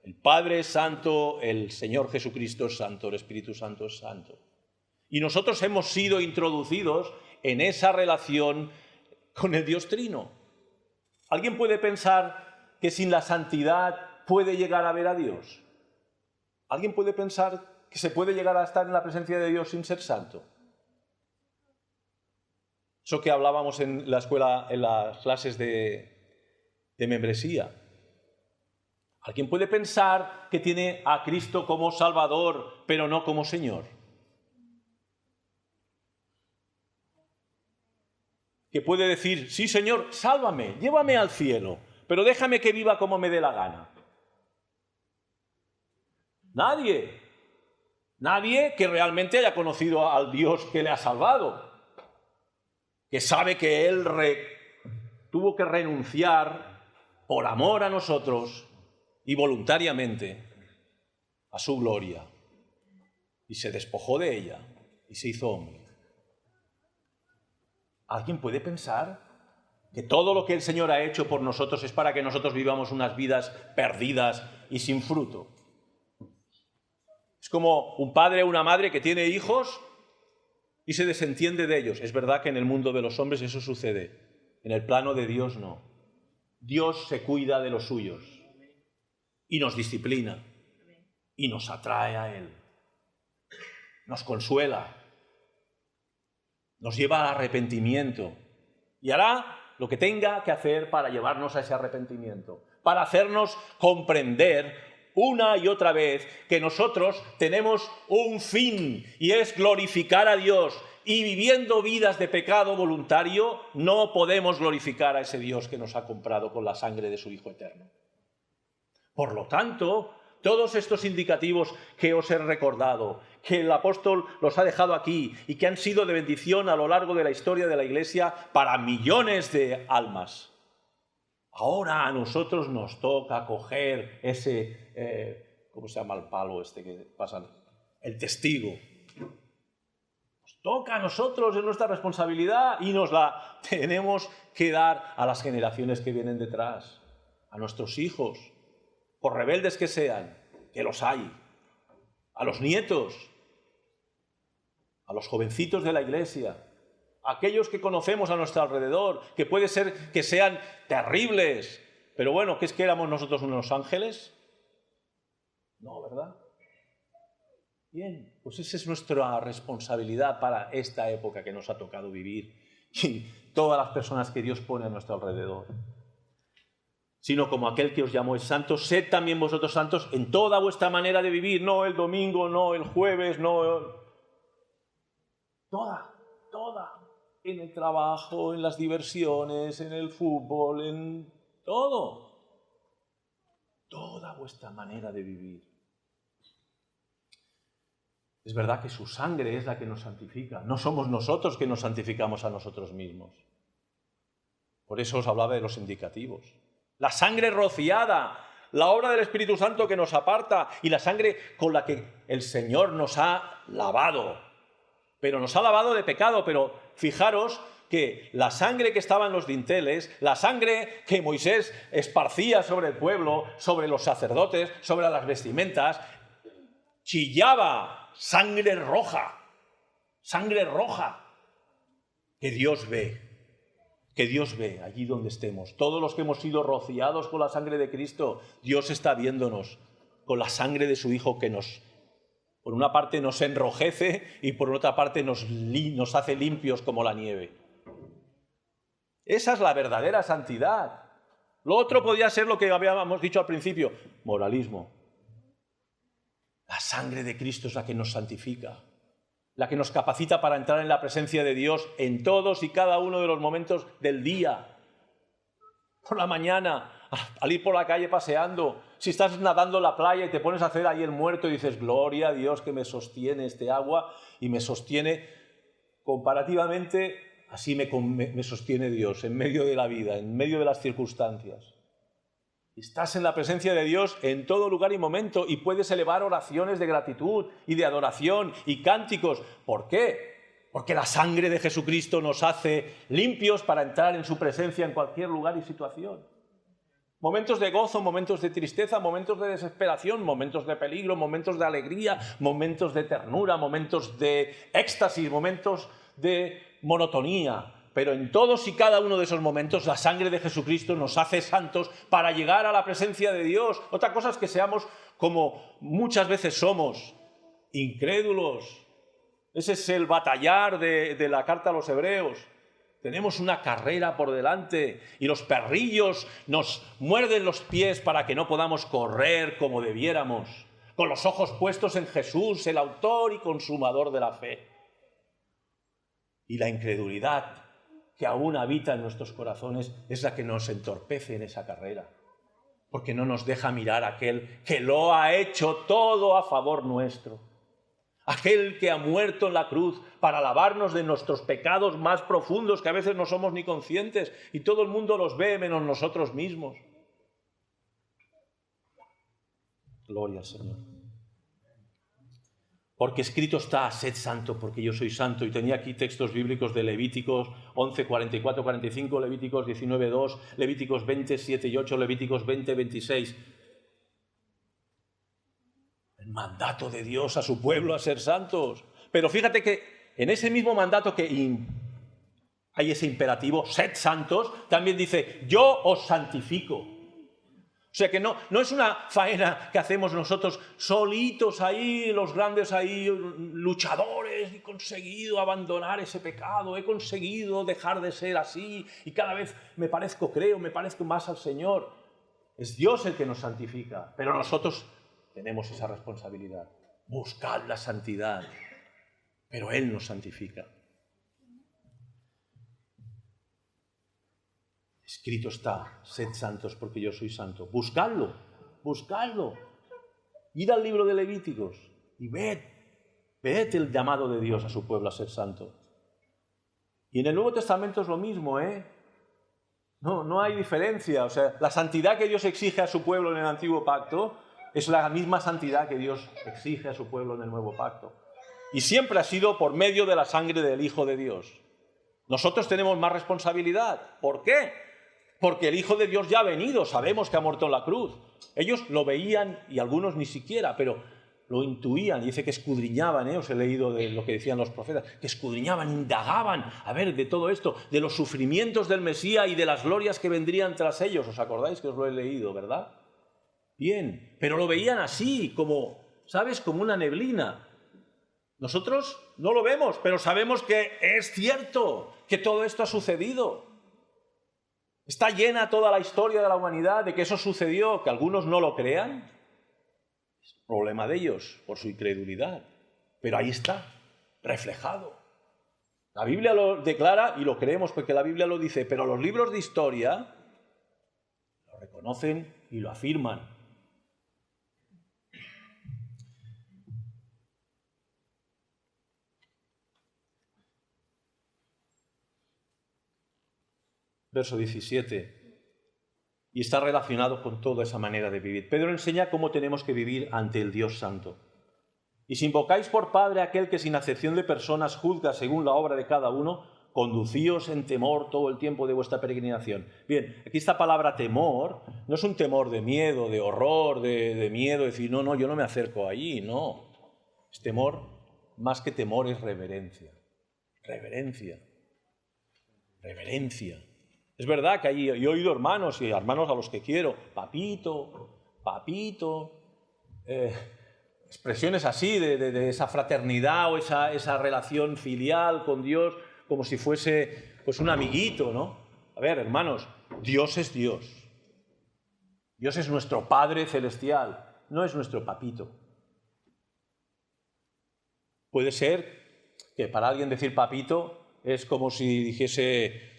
S1: El Padre es santo, el Señor Jesucristo es santo, el Espíritu Santo es santo. Y nosotros hemos sido introducidos en esa relación con el Dios Trino. ¿Alguien puede pensar que sin la santidad puede llegar a ver a Dios? ¿Alguien puede pensar que se puede llegar a estar en la presencia de Dios sin ser santo? Eso que hablábamos en la escuela, en las clases de membresía. ¿Alguien puede pensar que tiene a Cristo como Salvador, pero no como Señor? Que puede decir, sí, Señor, sálvame, llévame al cielo, pero déjame que viva como me dé la gana. Nadie. Nadie que realmente haya conocido al Dios que le ha salvado. Que sabe que Él tuvo que renunciar por amor a nosotros y voluntariamente a su gloria. Y se despojó de ella y se hizo hombre. ¿Alguien puede pensar que todo lo que el Señor ha hecho por nosotros es para que nosotros vivamos unas vidas perdidas y sin fruto? Es como un padre o una madre que tiene hijos y se desentiende de ellos. Es verdad que en el mundo de los hombres eso sucede. En el plano de Dios no. Dios se cuida de los suyos y nos disciplina y nos atrae a Él. Nos consuela, nos lleva al arrepentimiento y hará lo que tenga que hacer para llevarnos a ese arrepentimiento, para hacernos comprender una y otra vez que nosotros tenemos un fin y es glorificar a Dios, y viviendo vidas de pecado voluntario no podemos glorificar a ese Dios que nos ha comprado con la sangre de su Hijo eterno. Por lo tanto, todos estos indicativos que os he recordado, que el apóstol los ha dejado aquí y que han sido de bendición a lo largo de la historia de la Iglesia para millones de almas, ahora a nosotros nos toca coger ese, ¿cómo se llama el palo este que pasan? El testigo. Nos toca a nosotros, es nuestra responsabilidad y nos la tenemos que dar a las generaciones que vienen detrás, a nuestros hijos, por rebeldes que sean, que los hay, a los nietos, a los jovencitos de la Iglesia, aquellos que conocemos a nuestro alrededor, que puede ser que sean terribles, pero bueno, ¿qué es que éramos nosotros unos ángeles? No, ¿verdad? Bien, pues esa es nuestra responsabilidad para esta época que nos ha tocado vivir y todas las personas que Dios pone a nuestro alrededor. Sino como aquel que os llamó es santo, sed también vosotros santos en toda vuestra manera de vivir, no el domingo, no el jueves, no... Toda. En el trabajo, en las diversiones, en el fútbol, en todo. Toda vuestra manera de vivir. Es verdad que su sangre es la que nos santifica. No somos nosotros que nos santificamos a nosotros mismos. Por eso os hablaba de los indicativos. La sangre rociada, la obra del Espíritu Santo que nos aparta y la sangre con la que el Señor nos ha lavado. Pero nos ha lavado de pecado, pero fijaros que la sangre que estaba en los dinteles, la sangre que Moisés esparcía sobre el pueblo, sobre los sacerdotes, sobre las vestimentas, chillaba sangre roja, que Dios ve allí donde estemos. Todos los que hemos sido rociados con la sangre de Cristo, Dios está viéndonos con la sangre de su Hijo que por una parte nos enrojece y por otra parte nos hace limpios como la nieve. Esa es la verdadera santidad. Lo otro podía ser lo que habíamos dicho al principio, moralismo. La sangre de Cristo es la que nos santifica, la que nos capacita para entrar en la presencia de Dios en todos y cada uno de los momentos del día. Por la mañana, al ir por la calle paseando, si estás nadando en la playa y te pones a hacer ahí el muerto y dices, gloria a Dios que me sostiene este agua y me sostiene comparativamente, así me sostiene Dios en medio de la vida, en medio de las circunstancias. Estás en la presencia de Dios en todo lugar y momento y puedes elevar oraciones de gratitud y de adoración y cánticos. ¿Por qué? Porque la sangre de Jesucristo nos hace limpios para entrar en su presencia en cualquier lugar y situación. Momentos de gozo, momentos de tristeza, momentos de desesperación, momentos de peligro, momentos de alegría, momentos de ternura, momentos de éxtasis, momentos de monotonía. Pero en todos y cada uno de esos momentos la sangre de Jesucristo nos hace santos para llegar a la presencia de Dios. Otra cosa es que seamos como muchas veces somos, incrédulos. Ese es el batallar de la carta a los Hebreos. Tenemos una carrera por delante y los perrillos nos muerden los pies para que no podamos correr como debiéramos, con los ojos puestos en Jesús, el autor y consumador de la fe. Y la incredulidad que aún habita en nuestros corazones es la que nos entorpece en esa carrera, porque no nos deja mirar a aquel que lo ha hecho todo a favor nuestro, aquel que ha muerto en la cruz para lavarnos de nuestros pecados más profundos que a veces no somos ni conscientes y todo el mundo los ve menos nosotros mismos. Gloria al Señor. Porque escrito está, sed santo, porque yo soy santo. Y tenía aquí textos bíblicos de Levíticos 11, 44, 45, Levíticos 19, 2, Levíticos 20, 7 y 8, Levíticos 20, 26. El mandato de Dios a su pueblo a ser santos. Pero fíjate que en ese mismo mandato que hay ese imperativo, sed santos, también dice, yo os santifico. O sea que no es una faena que hacemos nosotros solitos ahí, los grandes ahí luchadores, he conseguido abandonar ese pecado, he conseguido dejar de ser así y cada vez me parezco más al Señor. Es Dios el que nos santifica, pero nosotros tenemos esa responsabilidad. Buscad la santidad, pero Él nos santifica. Escrito está, sed santos porque yo soy santo. Buscadlo. Id al libro de Levíticos y ved el llamado de Dios a su pueblo a ser santo. Y en el Nuevo Testamento es lo mismo, No hay diferencia. O sea, la santidad que Dios exige a su pueblo en el Antiguo Pacto es la misma santidad que Dios exige a su pueblo en el Nuevo Pacto. Y siempre ha sido por medio de la sangre del Hijo de Dios. Nosotros tenemos más responsabilidad. ¿Por qué? Porque el Hijo de Dios ya ha venido, sabemos que ha muerto en la cruz. Ellos lo veían y algunos ni siquiera, pero lo intuían. Dice que escudriñaban, os he leído de lo que decían los profetas, que escudriñaban, indagaban, a ver, de todo esto, de los sufrimientos del Mesías y de las glorias que vendrían tras ellos. ¿Os acordáis que os lo he leído, verdad? Bien, pero lo veían así, como, ¿sabes? Como una neblina. Nosotros no lo vemos, pero sabemos que es cierto que todo esto ha sucedido. Está llena toda la historia de la humanidad de que eso sucedió, que algunos no lo crean. Es problema de ellos, por su incredulidad. Pero ahí está, reflejado. La Biblia lo declara y lo creemos porque la Biblia lo dice, pero los libros de historia lo reconocen y lo afirman. Verso 17, y está relacionado con toda esa manera de vivir. Pedro enseña cómo tenemos que vivir ante el Dios Santo. Y si invocáis por Padre a aquel que sin acepción de personas juzga según la obra de cada uno, conducíos en temor todo el tiempo de vuestra peregrinación. Bien, aquí esta palabra temor no es un temor de miedo, de horror, de miedo, de decir, no, yo no me acerco allí, no. Es temor, más que temor es reverencia. Reverencia. Reverencia. Es verdad que yo he oído hermanos y hermanos a los que quiero, papito, expresiones así de esa fraternidad o esa relación filial con Dios como si fuese pues un amiguito, ¿no? A ver, hermanos, Dios es Dios. Dios es nuestro Padre celestial, no es nuestro papito. Puede ser que para alguien decir papito es como si dijese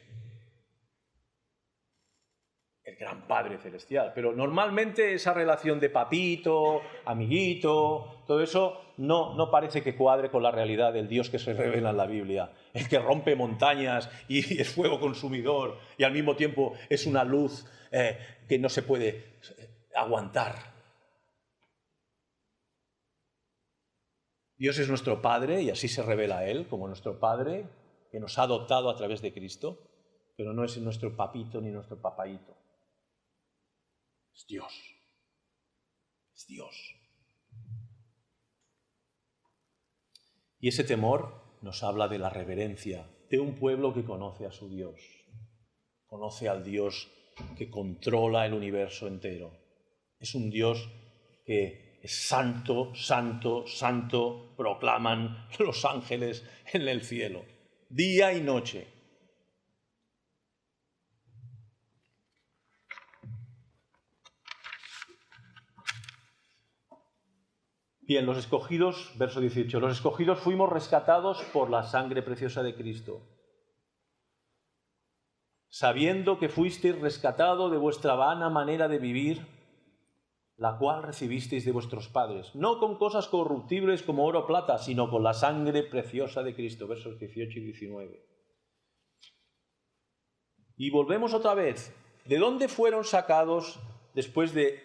S1: el gran Padre celestial, pero normalmente esa relación de papito, amiguito, todo eso no parece que cuadre con la realidad del Dios que se revela en la Biblia, el que rompe montañas y es fuego consumidor y al mismo tiempo es una luz que no se puede aguantar. Dios es nuestro Padre y así se revela a Él como nuestro Padre que nos ha adoptado a través de Cristo, pero no es nuestro papito ni nuestro papaíto. Es Dios. Es Dios. Y ese temor nos habla de la reverencia de un pueblo que conoce a su Dios. Conoce al Dios que controla el universo entero. Es un Dios que es santo, santo, santo, proclaman los ángeles en el cielo, día y noche. Bien, los escogidos, verso 18, los escogidos fuimos rescatados por la sangre preciosa de Cristo, sabiendo que fuisteis rescatado de vuestra vana manera de vivir, la cual recibisteis de vuestros padres, no con cosas corruptibles como oro o plata, sino con la sangre preciosa de Cristo, versos 18 y 19. Y volvemos otra vez, ¿de dónde fueron sacados después de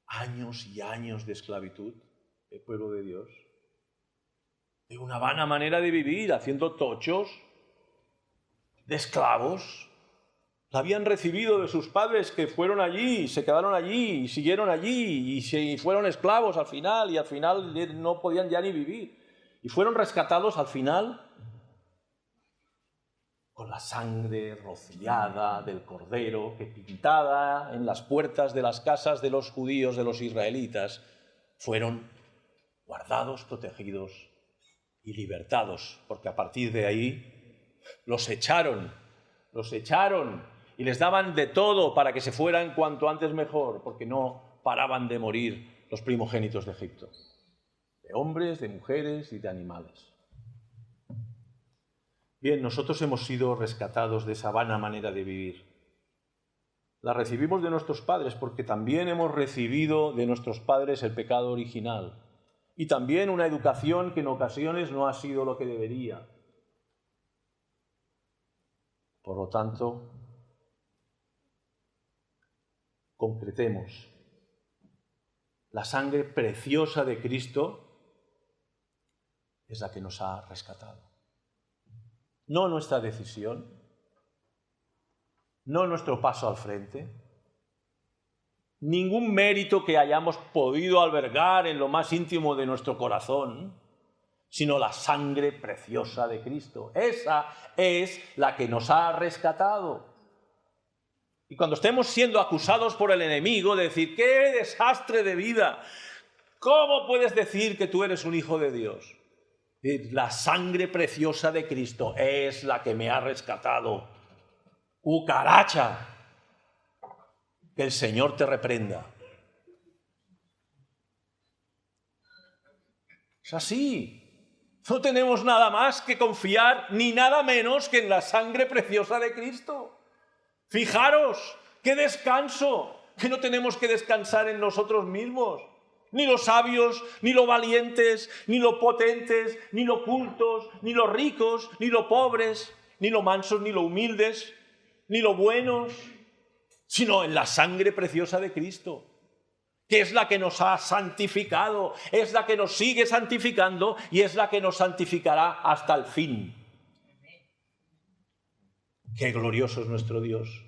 S1: años y años de esclavitud el pueblo de Dios? De una vana manera de vivir, haciendo tochos, de esclavos. La habían recibido de sus padres que fueron allí, se quedaron allí, y siguieron allí, y fueron esclavos al final, y al final no podían ya ni vivir. Y fueron rescatados al final con la sangre rociada del Cordero, que pintada en las puertas de las casas de los judíos, de los israelitas, fueron guardados, protegidos y libertados, porque a partir de ahí los echaron y les daban de todo para que se fueran cuanto antes mejor, porque no paraban de morir los primogénitos de Egipto, de hombres, de mujeres y de animales. Bien, nosotros hemos sido rescatados de esa vana manera de vivir. La recibimos de nuestros padres porque también hemos recibido de nuestros padres el pecado original y también una educación que en ocasiones no ha sido lo que debería. Por lo tanto, concretemos. La sangre preciosa de Cristo es la que nos ha rescatado. No nuestra decisión, no nuestro paso al frente, ningún mérito que hayamos podido albergar en lo más íntimo de nuestro corazón, sino la sangre preciosa de Cristo. Esa es la que nos ha rescatado. Y cuando estemos siendo acusados por el enemigo de decir, ¡qué desastre de vida! ¿Cómo puedes decir que tú eres un hijo de Dios? La sangre preciosa de Cristo es la que me ha rescatado. ¡Cucaracha! Que el Señor te reprenda. Es así. No tenemos nada más que confiar, ni nada menos que en la sangre preciosa de Cristo. Fijaros, qué descanso, que no tenemos que descansar en nosotros mismos. Ni los sabios, ni los valientes, ni los potentes, ni los cultos, ni los ricos, ni los pobres, ni los mansos, ni los humildes, ni los buenos, sino en la sangre preciosa de Cristo, que es la que nos ha santificado, es la que nos sigue santificando y es la que nos santificará hasta el fin. Qué glorioso es nuestro Dios,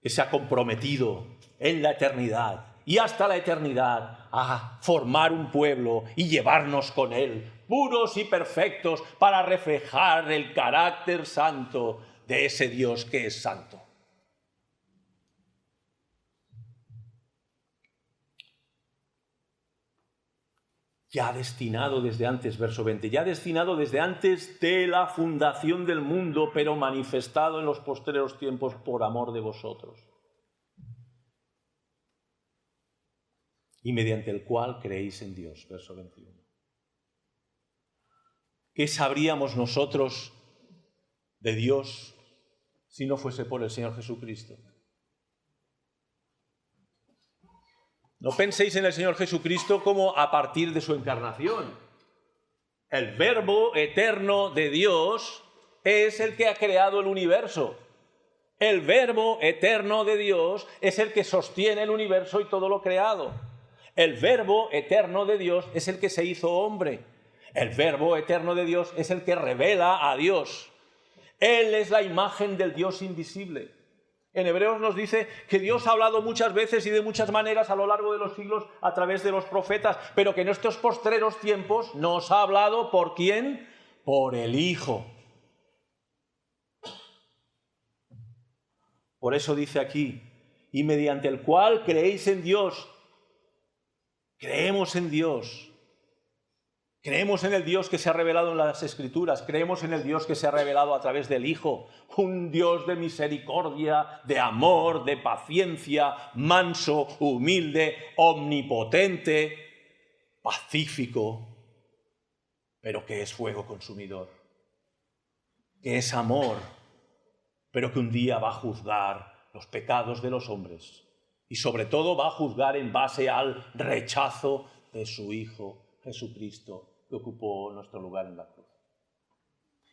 S1: que se ha comprometido en la eternidad y hasta la eternidad a formar un pueblo y llevarnos con él, puros y perfectos, para reflejar el carácter santo de ese Dios que es santo. Ya destinado desde antes, verso 20, ya destinado desde antes de la fundación del mundo, pero manifestado en los postreros tiempos por amor de vosotros. Y mediante el cual creéis en Dios, verso 21. ¿Qué sabríamos nosotros de Dios si no fuese por el Señor Jesucristo? No penséis en el Señor Jesucristo como a partir de su encarnación. El Verbo eterno de Dios es el que ha creado el universo. El Verbo eterno de Dios es el que sostiene el universo y todo lo creado. El Verbo eterno de Dios es el que se hizo hombre. El Verbo eterno de Dios es el que revela a Dios. Él es la imagen del Dios invisible. En Hebreos nos dice que Dios ha hablado muchas veces y de muchas maneras a lo largo de los siglos a través de los profetas, pero que en estos postreros tiempos nos ha hablado ¿por quién? Por el Hijo. Por eso dice aquí, y mediante el cual creéis en Dios. Creemos en Dios. Creemos en el Dios que se ha revelado en las Escrituras, creemos en el Dios que se ha revelado a través del Hijo, un Dios de misericordia, de amor, de paciencia, manso, humilde, omnipotente, pacífico, pero que es fuego consumidor, que es amor, pero que un día va a juzgar los pecados de los hombres y sobre todo va a juzgar en base al rechazo de su Hijo Jesucristo, que ocupó nuestro lugar en la cruz.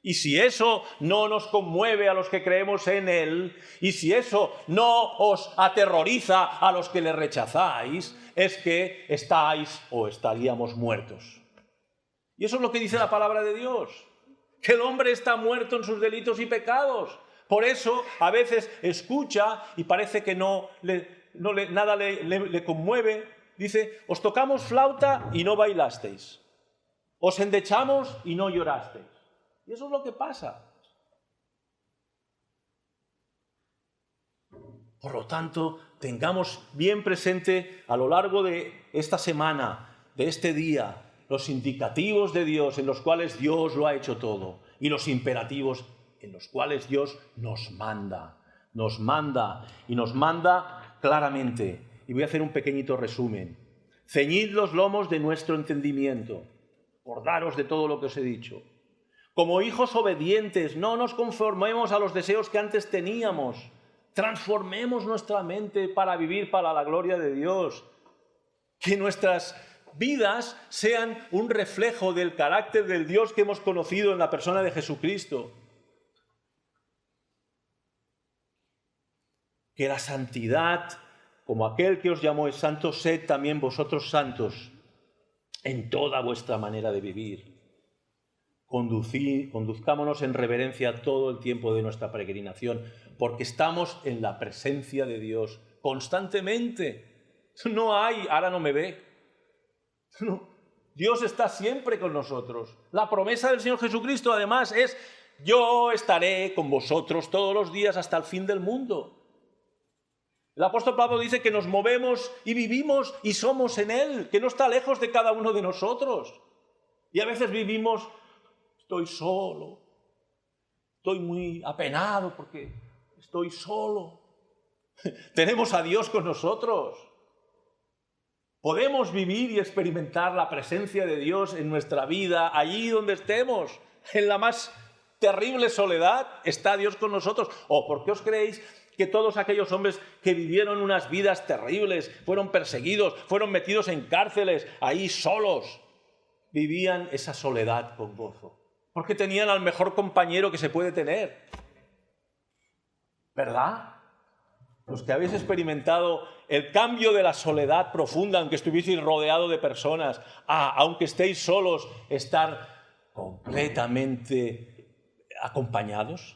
S1: Y si eso no nos conmueve a los que creemos en Él, y si eso no os aterroriza a los que le rechazáis, es que estáis o estaríamos muertos. Y eso es lo que dice la palabra de Dios, que el hombre está muerto en sus delitos y pecados. Por eso a veces escucha y parece que nada le conmueve. Dice, os tocamos flauta y no bailasteis. Os endechamos y no llorasteis. Y eso es lo que pasa. Por lo tanto, tengamos bien presente a lo largo de esta semana, de este día, los indicativos de Dios en los cuales Dios lo ha hecho todo y los imperativos en los cuales Dios nos manda y nos manda claramente. Y voy a hacer un pequeñito resumen. Ceñid los lomos de nuestro entendimiento. Acordaros de todo lo que os he dicho. Como hijos obedientes, no nos conformemos a los deseos que antes teníamos. Transformemos nuestra mente para vivir para la gloria de Dios. Que nuestras vidas sean un reflejo del carácter del Dios que hemos conocido en la persona de Jesucristo. Que la santidad, como aquel que os llamó es santo, sed también vosotros santos en toda vuestra manera de vivir. Conduzcámonos en reverencia todo el tiempo de nuestra peregrinación, porque estamos en la presencia de Dios constantemente. No hay, ahora no me ve. No. Dios está siempre con nosotros. La promesa del Señor Jesucristo, además, es: yo estaré con vosotros todos los días hasta el fin del mundo. El apóstol Pablo dice que nos movemos y vivimos y somos en Él, que no está lejos de cada uno de nosotros. Y a veces vivimos, estoy solo, estoy muy apenado porque estoy solo. Tenemos a Dios con nosotros. Podemos vivir y experimentar la presencia de Dios en nuestra vida, allí donde estemos, en la más terrible soledad, está Dios con nosotros. ¿O por qué os creéis que todos aquellos hombres que vivieron unas vidas terribles, fueron perseguidos, fueron metidos en cárceles, ahí solos, vivían esa soledad con gozo? Porque tenían al mejor compañero que se puede tener. ¿Verdad? Los que habéis experimentado el cambio de la soledad profunda, aunque estuvieseis rodeado de personas, aunque estéis solos, estar completamente acompañados.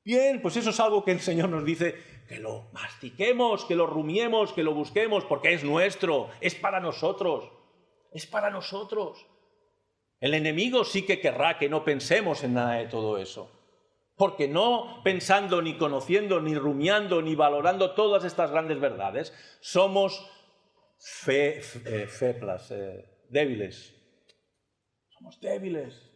S1: Bien, pues eso es algo que el Señor nos dice que lo mastiquemos, que lo rumiemos, que lo busquemos, porque es nuestro, es para nosotros, es para nosotros. El enemigo sí que querrá que no pensemos en nada de todo eso, porque no pensando, ni conociendo, ni rumiando, ni valorando todas estas grandes verdades, somos débiles. Somos débiles.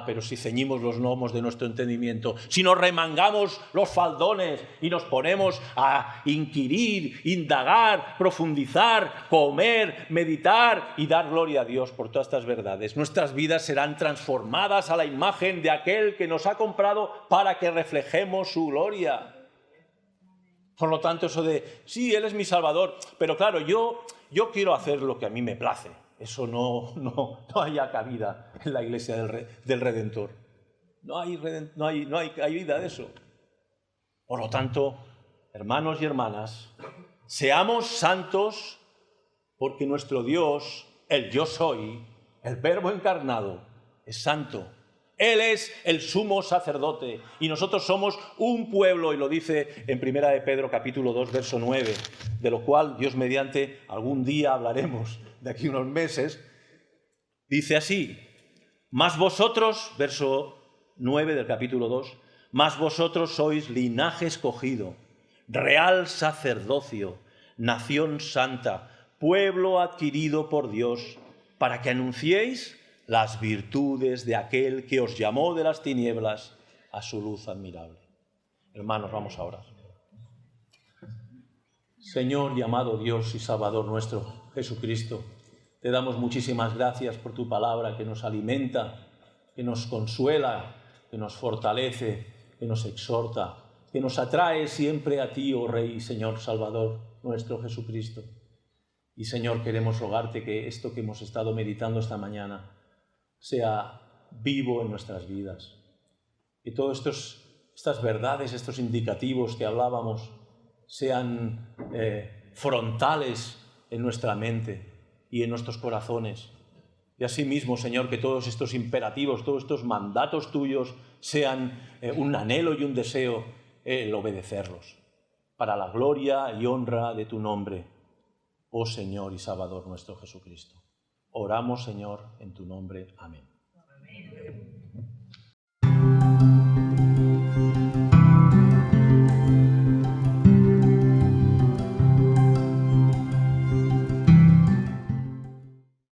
S1: Pero si ceñimos los lomos de nuestro entendimiento, si nos remangamos los faldones y nos ponemos a inquirir, indagar, profundizar, comer, meditar y dar gloria a Dios por todas estas verdades, nuestras vidas serán transformadas a la imagen de aquel que nos ha comprado para que reflejemos su gloria. Por lo tanto, eso de, sí, Él es mi Salvador, pero claro, yo quiero hacer lo que a mí me place. Eso no haya cabida en la iglesia del Redentor. No hay cabida de eso. Por lo tanto, hermanos y hermanas, seamos santos porque nuestro Dios, el Yo Soy, el Verbo encarnado, es santo. Él es el sumo sacerdote y nosotros somos un pueblo, y lo dice en 1 de Pedro capítulo 2, verso 9, de lo cual Dios mediante algún día hablaremos de aquí unos meses. Dice así: mas vosotros, verso 9 del capítulo 2, mas vosotros sois linaje escogido, real sacerdocio, nación santa, pueblo adquirido por Dios, para que anunciéis las virtudes de aquel que os llamó de las tinieblas a su luz admirable. Hermanos, vamos a orar. Señor y amado Dios y Salvador nuestro, Jesucristo, te damos muchísimas gracias por tu palabra que nos alimenta, que nos consuela, que nos fortalece, que nos exhorta, que nos atrae siempre a ti, oh Rey y Señor Salvador nuestro Jesucristo. Y Señor, queremos rogarte que esto que hemos estado meditando esta mañana sea vivo en nuestras vidas. Que todas estas verdades, estos indicativos que hablábamos, sean frontales en nuestra mente y en nuestros corazones. Y asimismo, Señor, que todos estos imperativos, todos estos mandatos tuyos sean un anhelo y un deseo el obedecerlos, para la gloria y honra de tu nombre, oh Señor y Salvador nuestro Jesucristo. Oramos, Señor, en tu nombre. Amén.